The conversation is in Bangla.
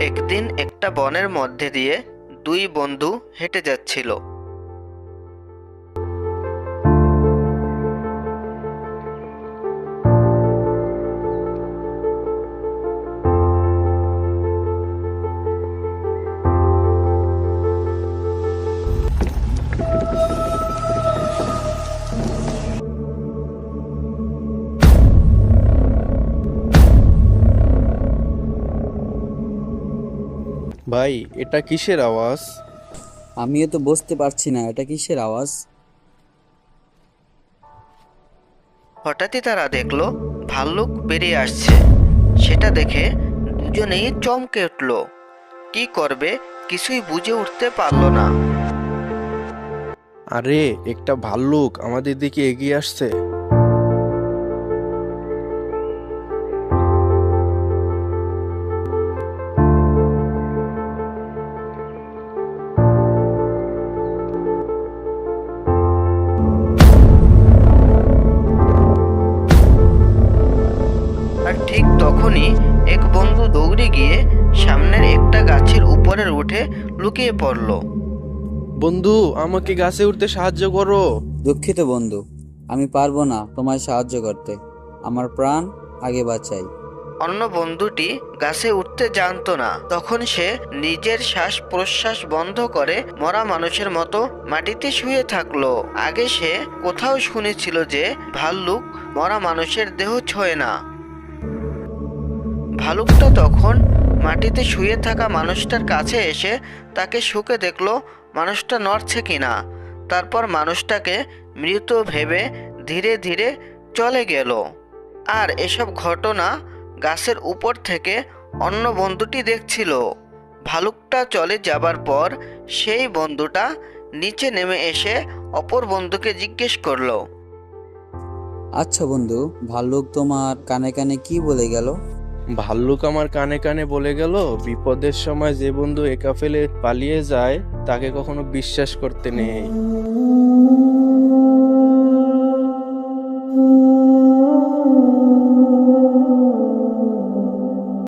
একদিন একটা বনের মধ্যে দিয়ে দুই বন্ধু হেঁটে যাচ্ছিল। ভাই, এটা কিসের আওয়াজ? আমিও তো বুঝতে পারছি না এটা কিসের আওয়াজ। হঠাৎই তারা দেখলো ভাল্লুক বেরিয়ে আসছে। সেটা দেখে দুজনেই চমকে উঠল। কি করবে কিছুই বুঝে উঠতে পারলো না। আরে, একটা ভাল্লুক আমাদের দিকে এগিয়ে আসছে। আর ঠিক তখনই এক বন্ধু দৌড়ে গিয়ে সামনের একটা গাছের উপরে উঠে লুকিয়ে পড়ল। বন্ধু, আমাকে গাছে উঠতে সাহায্য করো। দুঃখিত বন্ধু, আমি পারবো না তোমায় সাহায্য করতে। আমার প্রাণ আগে বাঁচাই। অন্য বন্ধুটি গাছে উঠতে জানতো না। তখন সে নিজের শ্বাস প্রশ্বাস বন্ধ করে মরা মানুষের মতো মাটিতে শুয়ে থাকলো। আগে সে কোথাও শুনেছিল যে ভাল্লুক মরা মানুষের দেহ ছোঁয় না। ভালুকটা তখন মাটিতে শুয়ে থাকা মানুষটার কাছে এসে তাকে শুকে দেখলো মানুষটা নড়ছে কিনা। তারপর মানুষটাকে মৃত ভেবে ধীরে ধীরে চলে গেল। আর এসব ঘটনা গাছের উপর থেকে অন্য বন্ধুটি দেখছিল। ভালুকটা চলে যাবার পর সেই বন্ধুটা নিচে নেমে এসে অপর বন্ধুকে জিজ্ঞেস করলো। আচ্ছা বন্ধু, ভাল্লুক তোমার কানে কানে কি বলে গেল? ভাল্লুক আমার কানে কানে বলে গেল, বিপদের সময় যে বন্ধু একা ফেলে পালিয়ে যায় তাকে কখনো বিশ্বাস করতে নেই।